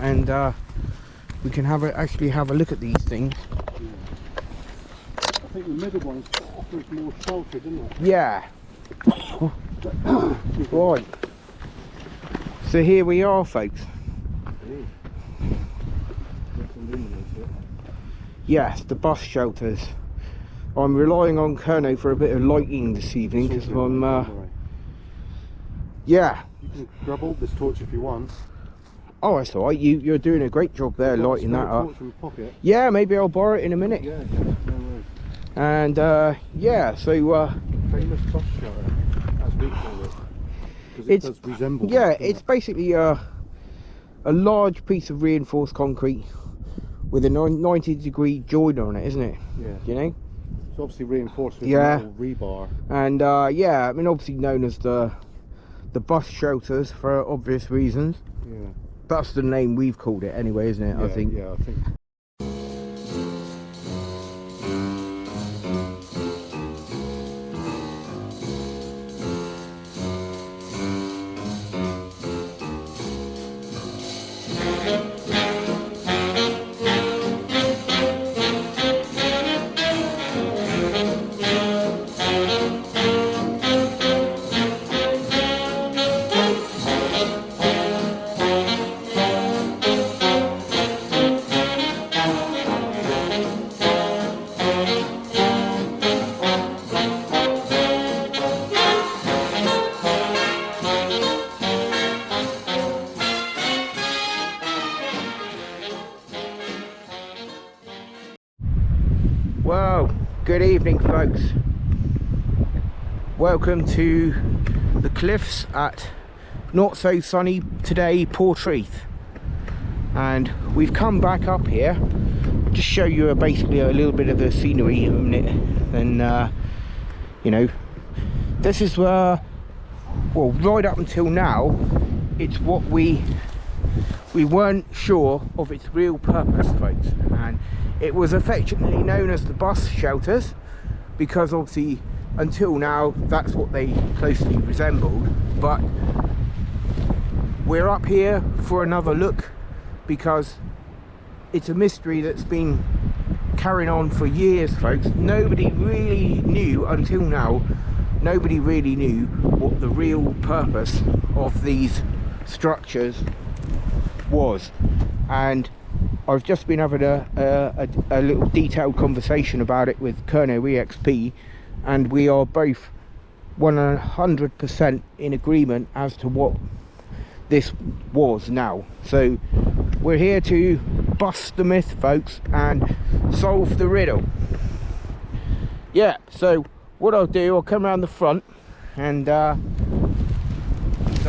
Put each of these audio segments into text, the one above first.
And we can actually have a look at these things. I think the middle one offers more shelter, doesn't it? Yeah. Right. So here we are, folks. Yes, the bus shelters. I'm relying on Kerno for a bit of lighting this evening because I'm. Yeah. You can grab all this torch if you want. Oh, that's all right. You're doing a great job there, lighting that up. Yeah, maybe I'll borrow it in a minute. Yeah, no worries. And yeah, so famous bus shelter, as we call it. It does resemble. Yeah, it's basically a large piece of reinforced concrete with a 90-degree joint on it, isn't it? Yeah. You know. It's obviously reinforced with metal rebar. And yeah, I mean, obviously known as the bus shelters for obvious reasons. Yeah. That's the name we've called it anyway, isn't it? Yeah, I think. Yeah, I think. Well, good evening, folks. Welcome to the cliffs at not so sunny today Portreath, and we've come back up here to show you basically a little bit of the scenery in a minute. And you know, this is well, right up until now, it's what we weren't sure of its real purpose, folks, and it was affectionately known as the bus shelters because obviously until now that's what they closely resembled. But we're up here for another look because it's a mystery that's been carrying on for years, folks. Nobody really knew until now, nobody really knew what the real purpose of these structures was. And I've just been having a little detailed conversation about it with Kerno EXP, and we are both 100% in agreement as to what this was now. So we're here to bust the myth, folks, and solve the riddle. Yeah, so what I'll do, I'll come around the front, and so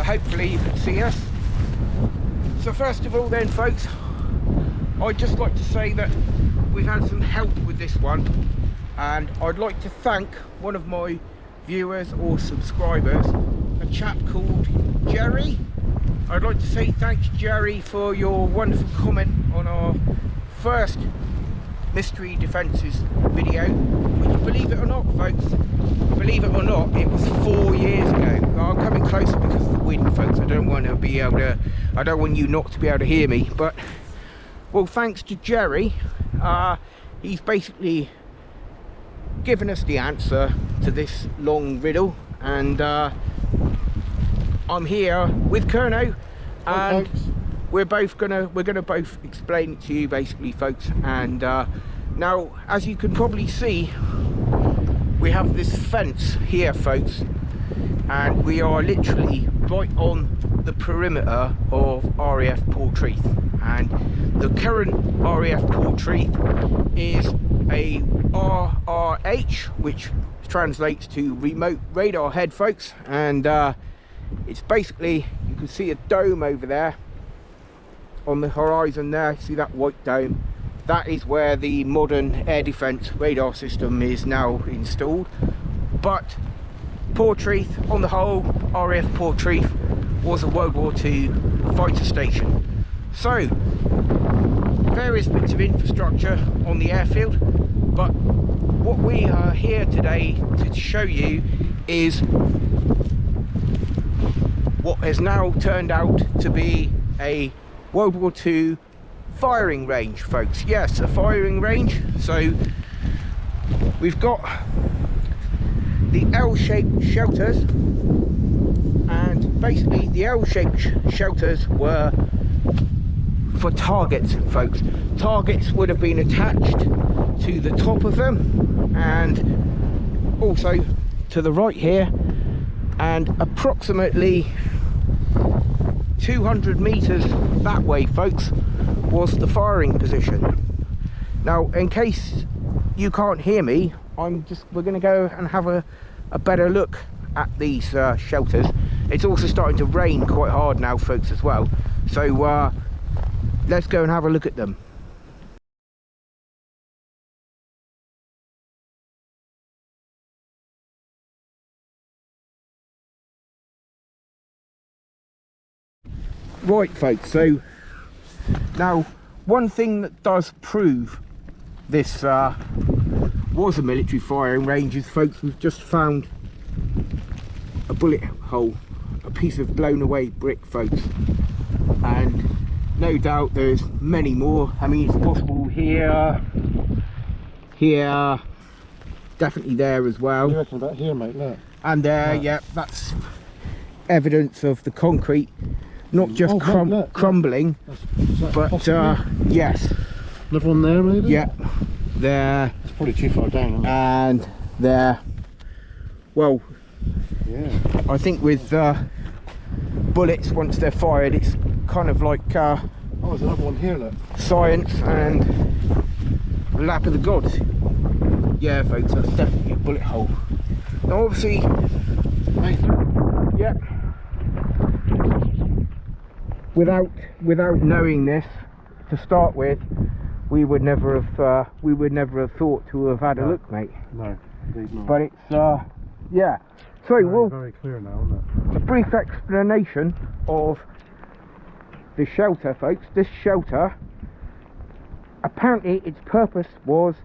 hopefully you can see us. So first of all then, folks, I'd just like to say that we've had some help with this one, and I'd like to thank one of my viewers or subscribers, a chap called Jerry. I'd like to say thanks, Jerry, for your wonderful comment on our first mystery defences video, which, believe it or not, folks, believe it or not, it was 4 years ago. I'm coming closer because of the wind, folks. I don't want to be able to, I don't want you not to be able to hear me, but well, thanks to Jerry, he's basically given us the answer to this long riddle, and I'm here with Kerno, and we're gonna both explain it to you, basically, folks. And now, as you can probably see, we have this fence here, folks, and we are literally right on the perimeter of RAF Portreath. And the current RAF Portreath is a RRH, which translates to remote radar head, folks. And it's basically, you can see a dome over there on the horizon there. See that white dome? That is where the modern air defence radar system is now installed. But Portreath, on the whole, RAF Portreath was a World War II fighter station. So, various bits of infrastructure on the airfield, but what we are here today to show you is what has now turned out to be a World War II firing range, folks. Yes, a firing range. So we've got the L-shaped shelters, and basically the L-shaped shelters were for targets, folks. Targets would have been attached to the top of them and also to the right here, and approximately 200 meters that way, folks, was the firing position. Now, in case you can't hear me, we're going to go and have a better look at these shelters. It's also starting to rain quite hard now, folks, as well, so let's go and have a look at them. Right, folks, so now one thing that does prove this was a military firing range is, folks, we've just found a bullet hole, a piece of blown away brick, folks, and no doubt there's many more. I mean, it's possible here, definitely there as well. You reckon about here, mate? Look. And there, yeah, that's evidence of the concrete not just crumbling, but yes. Another one there, maybe? Yeah, there. It's probably too far down, isn't it? And there. Well, yeah. I think with bullets, once they're fired, it's kind of like oh, there's another one here, look. science and lap of the gods. Yeah, folks, that's definitely a bullet hole. Now, obviously, yeah. Without knowing this to start with, we would never have thought to have had a look, mate. No, indeed not. But it's yeah. So we'll very clear now, isn't it? a brief explanation of the shelter, folks. This shelter, apparently its purpose was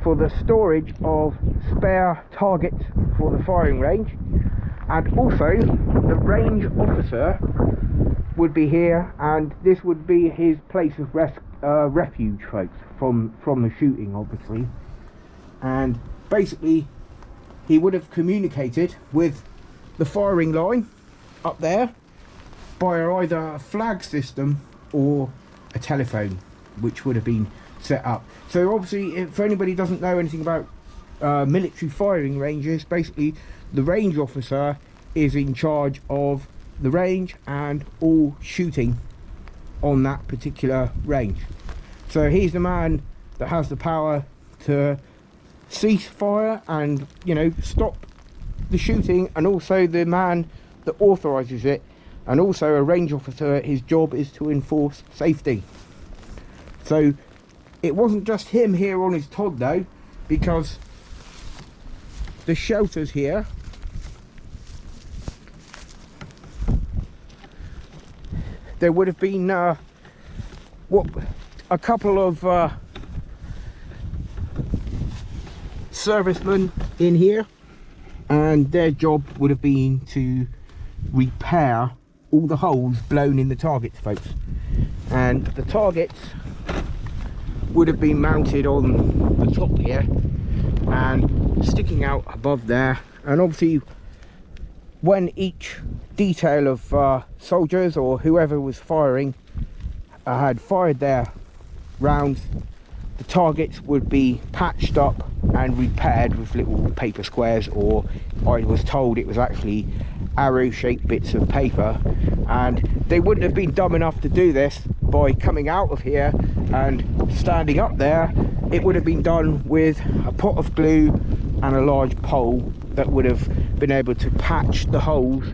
for the storage of spare targets for the firing range, and also the range officer would be here, and this would be his place of refuge, folks, from the shooting, obviously. And basically he would have communicated with the firing line up there by either a flag system or a telephone, which would have been set up. So obviously, if anybody doesn't know anything about military firing ranges, basically the range officer is in charge of the range and all shooting on that particular range. So he's the man that has the power to cease fire and, you know, stop the shooting, and also the man that authorizes it, and also a range officer. His job is to enforce safety. So it wasn't just him here on his Todd, though, because the shelters here, there would have been a couple of servicemen in here, and their job would have been to repair all the holes blown in the targets, folks. And the targets would have been mounted on the top here and sticking out above there, and obviously when each detail of soldiers or whoever was firing had fired their rounds, the targets would be patched up and repaired with little paper squares, or I was told it was actually arrow shaped bits of paper, and they wouldn't have been dumb enough to do this by coming out of here and standing up there. It would have been done with a pot of glue and a large pole that would have been able to patch the holes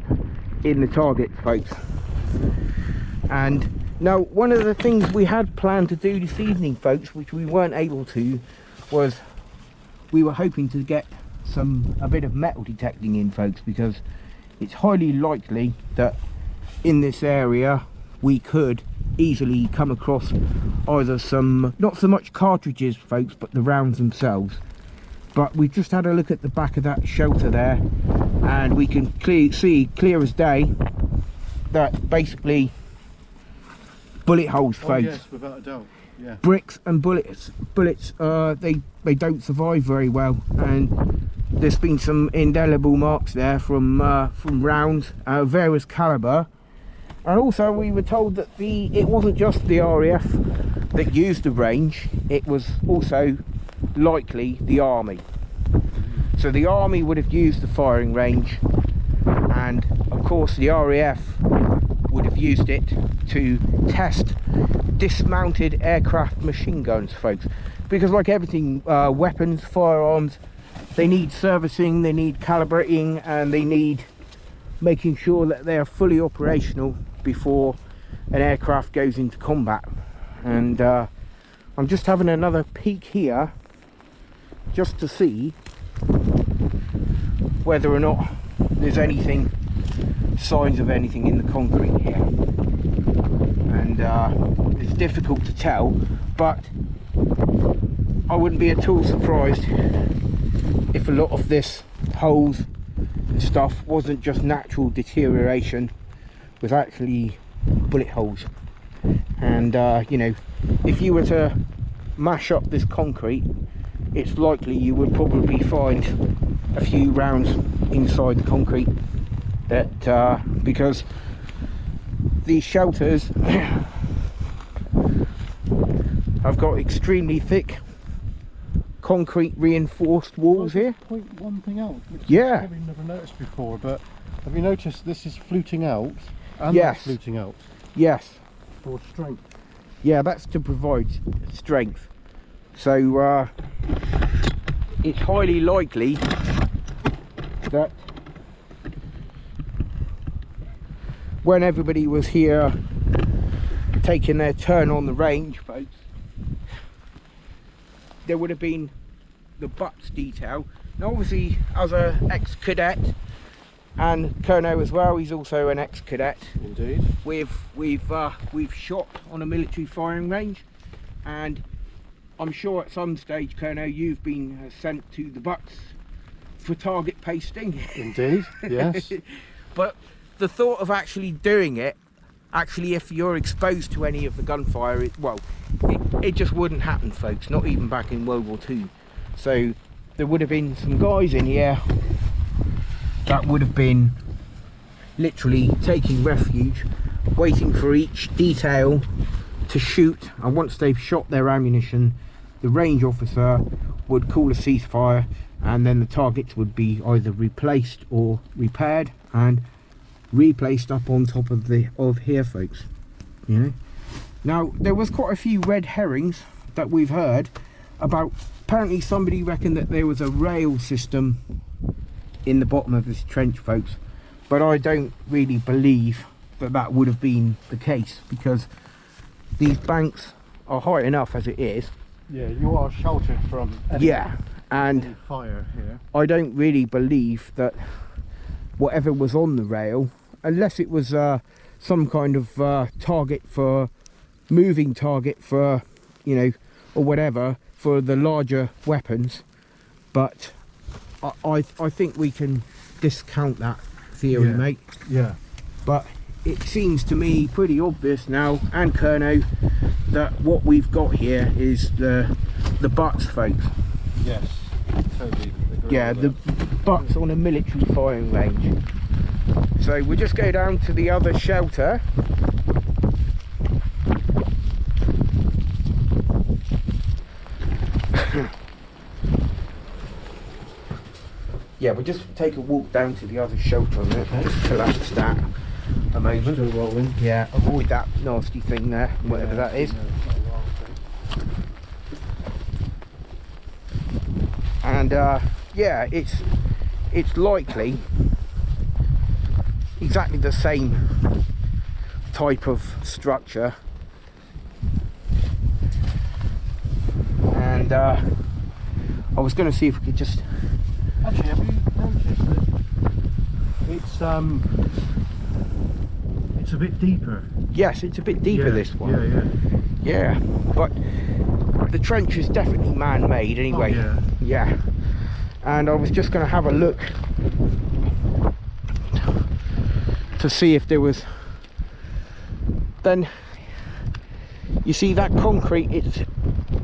in the targets, folks. And now, one of the things we had planned to do this evening, folks, which we weren't able to, was we were hoping to get a bit of metal detecting in, folks, because it's highly likely that in this area we could easily come across either some, not so much cartridges, folks, but the rounds themselves. But we just had a look at the back of that shelter there, and we can see clear as day that basically bullet holes, Oh folks. yes, without a doubt. Yeah. Bricks and bullets, they don't survive very well, and there's been some indelible marks there from rounds, various caliber. And also we were told that it wasn't just the RAF that used the range, it was also likely the army. So the army would have used the firing range, and of course the RAF would have used it to test dismounted aircraft machine guns, folks, because like everything, weapons, firearms, they need servicing, they need calibrating, and they need making sure that they are fully operational before an aircraft goes into combat. And I'm just having another peek here just to see whether or not there's anything, signs of anything in the concrete here. And it's difficult to tell, but I wouldn't be at all surprised if a lot of this holes and stuff wasn't just natural deterioration, was actually bullet holes. And you know, if you were to mash up this concrete, it's likely you would probably find a few rounds inside the concrete, that because these shelters have got extremely thick concrete reinforced walls here. Point one thing out, which Yeah. I've probably never noticed before, but have you noticed this is fluting out and Yes. that's fluting out Yes, for strength? yeah, that's to provide strength. So it's highly likely that when everybody was here taking their turn on the range, folks, there would have been the butts detail. Now obviously, as a ex-cadet, and Kerno as well, he's also an ex-cadet. Indeed. We've shot on a military firing range, and I'm sure at some stage, Kerno, you've been sent to the butts for target pasting. Indeed, yes. But the thought of actually doing it, actually if you're exposed to any of the gunfire, it just wouldn't happen, folks, not even back in World War II. So there would have been some guys in here that would have been literally taking refuge, waiting for each detail to shoot, and once they've shot their ammunition, the range officer would call a ceasefire, and then the targets would be either replaced or repaired and replaced up on top of here, folks. You know, now there was quite a few red herrings that we've heard about. Apparently somebody reckoned that there was a rail system in the bottom of this trench, folks, but I don't really believe that that would have been the case, because these banks are high enough as it is. Yeah, you are sheltered from any, any fire here. I don't really believe that whatever was on the rail, unless it was some kind of moving target for, you know, or whatever, for the larger weapons, but I think we can discount that theory, mate. Yeah. But it seems to me pretty obvious now, and Kerno, that what we've got here is the butts, folks. Yes, totally agree. Yeah, the butts on a military firing range. So we'll just go down to the other shelter. Yeah, we'll just take a walk down to the other shelter on it, just collapse that a moment. Still rolling. Yeah, avoid that nasty thing there, whatever that is. And yeah, it's likely exactly the same type of structure. And I was going to see if we could just... Actually, have you noticed that it's a bit deeper? Yes, it's a bit deeper, this one. Yeah. Yeah, but the trench is definitely man-made anyway. Oh, yeah. And I was just going to have a look to see if there was then you see that concrete, it's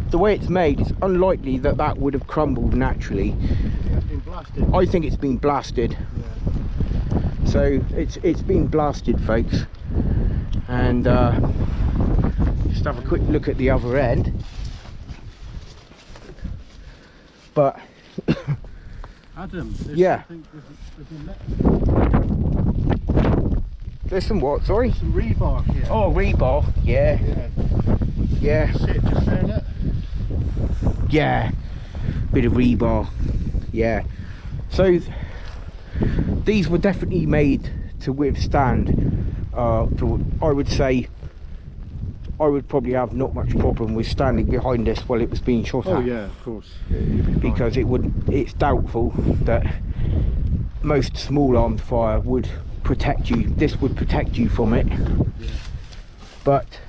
the way it's made, it's unlikely that that would have crumbled naturally. It's been blasted. I think it's been blasted. Yeah. So it's been blasted, folks. And just have a quick look at the other end. But Adam, yeah. There's some what, sorry? Some rebar here. Oh, rebar, yeah. Yeah. See it just there, look. Yeah. Bit of rebar. Yeah. So these were definitely made to withstand, I would say, I would probably have not much problem with standing behind this while it was being shot at. Oh yeah, of course. Because it's doubtful that most small arms fire would protect you. This would protect you from it. Yeah. But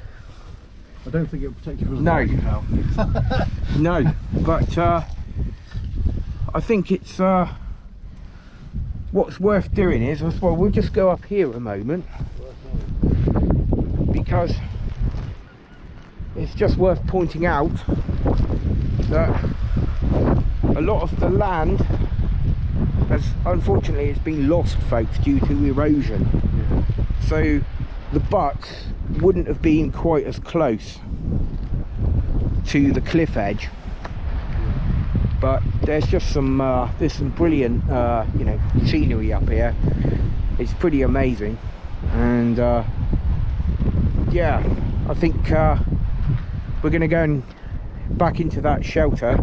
I don't think it would protect you from no. the No, but I think it's what's worth doing is, well, we'll just go up here a moment, because it's just worth pointing out that a lot of the land has, unfortunately, it's been lost, folks, due to erosion. Yeah. So the butts wouldn't have been quite as close to the cliff edge. But there's just some brilliant you know, scenery up here. It's pretty amazing. And yeah, I think we're gonna go and back into that shelter,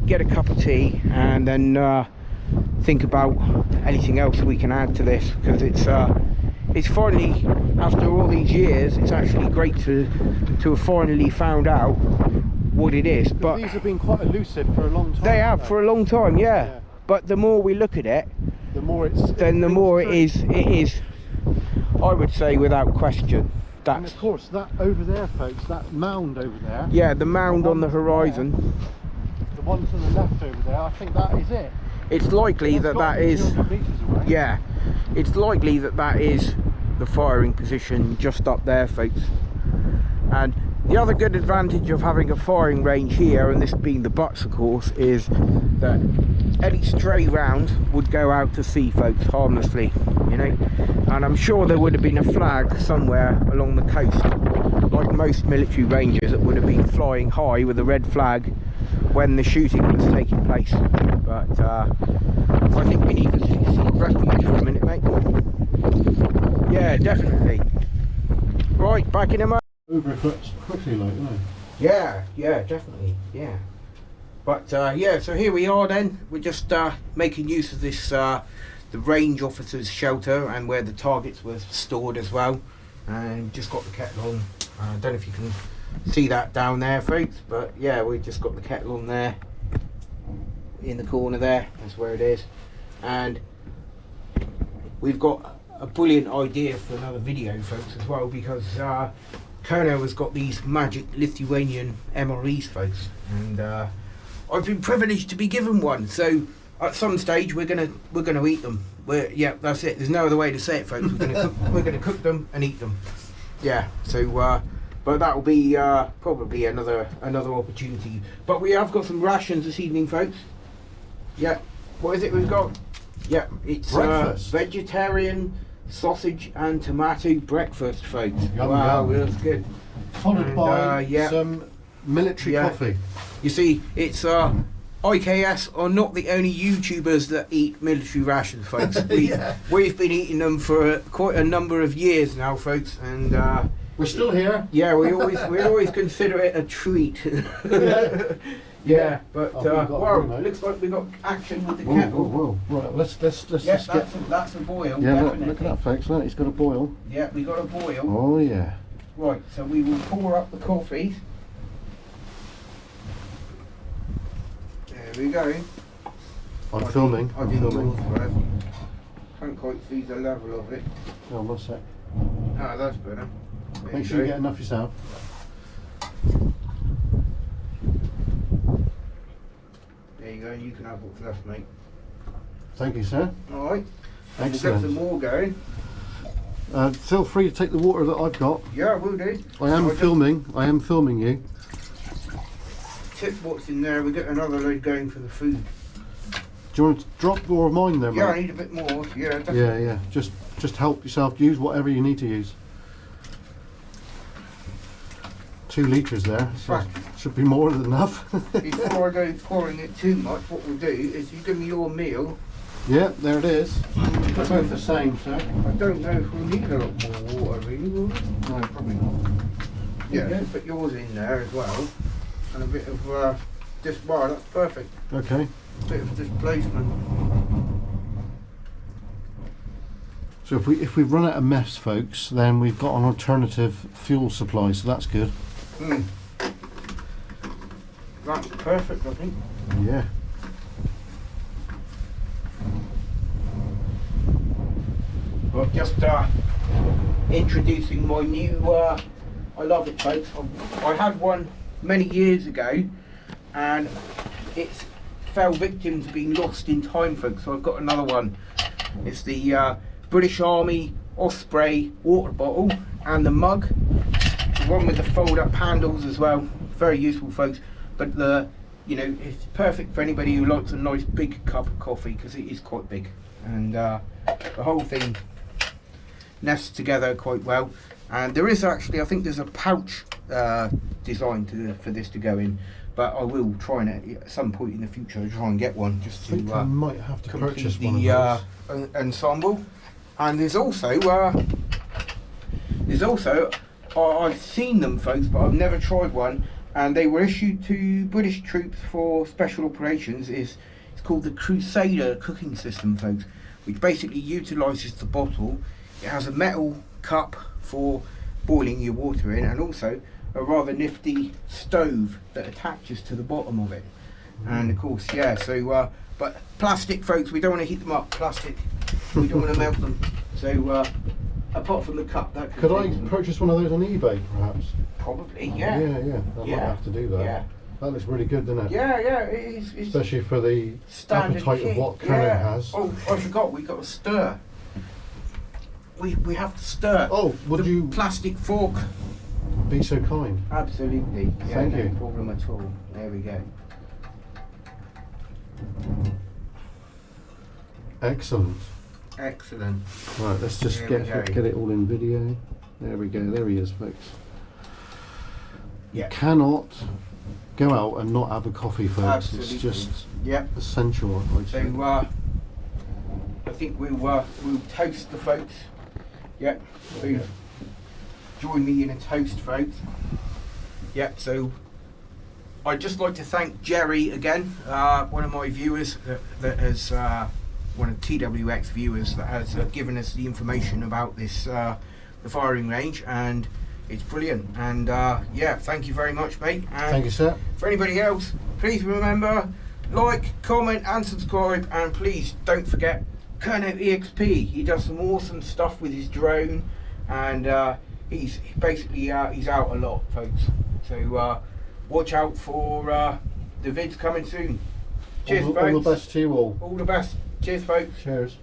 get a cup of tea, and then think about anything else we can add to this, because it's finally, after all these years, it's actually great to have finally found out what it is. But these have been quite elusive for a long time. they have for a long time, yeah. But the more we look at it, the more it's then the more it is, I would say, without question. And of course, that over there, folks, that mound over there. Yeah, the mound on the horizon. There, the one to the left over there, I think that is it. It's likely that is. 200 meters away. Yeah, it's likely that is the firing position just up there, folks. And the other good advantage of having a firing range here, and this being the butts, of course, is that any stray round would go out to sea, folks, harmlessly, you know. And I'm sure there would have been a flag somewhere along the coast, like most military ranges, that would have been flying high with a red flag when the shooting was taking place. But I think we need to seek refuge for a minute, mate. Yeah, definitely. Right, back in a moment. Over quickly, like, you know. Yeah, definitely, yeah. But yeah, so here we are then. We're just making use of this, the range officer's shelter, and where the targets were stored as well. And just got the kettle on. I don't know if you can see that down there, folks, but yeah, we've just got the kettle on there in the corner there. That's where it is. And we've got a brilliant idea for another video, folks, as well, because Kerno has got these magic Lithuanian MREs, folks, and I've been privileged to be given one. So at some stage we're gonna eat them. Yeah, that's it. There's no other way to say it, folks. We're gonna cook them and eat them. Yeah. So but that will be probably another opportunity. But we have got some rations this evening, folks. Yeah. What is it we've got? Yeah, it's vegetarian sausage and tomato breakfast, folks. Yum, wow, yum. that's good. Followed by yeah, some military coffee. You see, it's IKS are not the only YouTubers that eat military rations, folks. We've been eating them for quite a number of years now, folks, and we're still here. Yeah, we always consider it a treat. Yeah, but wow, looks like we got action with the kettle. Whoa. Right, let's Yeah, just get. that's a boil. Yeah, definitely. look at that, folks. Look, it's got a boil. Yeah, we got a boil. Oh yeah. Right, so we will pour up the coffee. There we go. I'm filming. I didn't can't quite see the level of it. Oh, one sec. Ah, that's better. There Make sure you get enough yourself. There you go, and you can have what's left, mate. Thank you, sir. Alright. We'll get Excellent. some more going. Feel free to take the water that I've got. Yeah, I will do. I am filming you. Tip what's in there. We get another load going for the food. Do you want to drop more of mine there, mate? Yeah, I need a bit more. Yeah, definitely. Yeah. Just help yourself. Use whatever you need to use. 2 litres there, so should be more than enough. Before I go pouring it too much, what we'll do is you give me your meal. Yeah, there it is. They're both the same, sir. I don't know if we'll need a lot more water, really, will we? No, probably not. Yeah, put yours in there as well. And a bit of well, that's perfect. Okay. A bit of displacement. So if we run out of mess, folks, then we've got an alternative fuel supply, so that's good. That's perfect, I think. Yeah. Well, just introducing my new, I love it, folks. I had one many years ago and it's fell victim to being lost in time, folks, so I've got another one. It's the British Army Osprey water bottle and the mug, the one with the fold up handles as well. Very useful, folks, but it's perfect for anybody who likes a nice big cup of coffee, because it is quite big, and the whole thing nests together quite well. And there is actually, I think there's a pouch designed for this to go in, but I will try and at some point in the future try and get one just to I might have to complete purchase the one of those. ensemble. And there's also I've seen them, folks, but I've never tried one, and they were issued to British troops for special operations. It's called the Crusader cooking system, folks, which basically utilises the bottle. It has a metal cup for boiling your water in, and also a rather nifty stove that attaches to the bottom of it. And of course, yeah, so but plastic, folks, we don't want to heat them up. Plastic, we don't want to melt them. So apart from the cup, that could I purchase one of those on eBay, perhaps? Probably, yeah. Yeah. I might have to do that. Yeah. That looks really good, doesn't it? Yeah, it's especially for the standard appetite kit. of what Canon has. Oh, I forgot, we got to stir. We have to stir. Oh, would the you plastic fork? be so kind? Absolutely. Yeah, Thank you. No problem at all. There we go. Excellent. Excellent. Right, let's just There get we go. it all in video. There we go. There he is, folks. Yeah. You cannot go out and not have a coffee, folks. Absolutely. It's just Yep. essential, I'd say. So I think we'll toast the folks. Yep. So join me in a toast, folks. Yep. So I'd just like to thank Jerry again, one of my viewers that has one of TWX viewers that has given us the information about this the firing range, and it's brilliant. And yeah, thank you very much, mate. And Thank you, sir. for anybody else, please remember, like, comment and subscribe, and please don't forget Colonel EXP. He does some awesome stuff with his drone, and he's basically he's out a lot, folks. So watch out for the vids coming soon. Cheers, folks. All the best to you all. All the best. Cheers, folks. Cheers.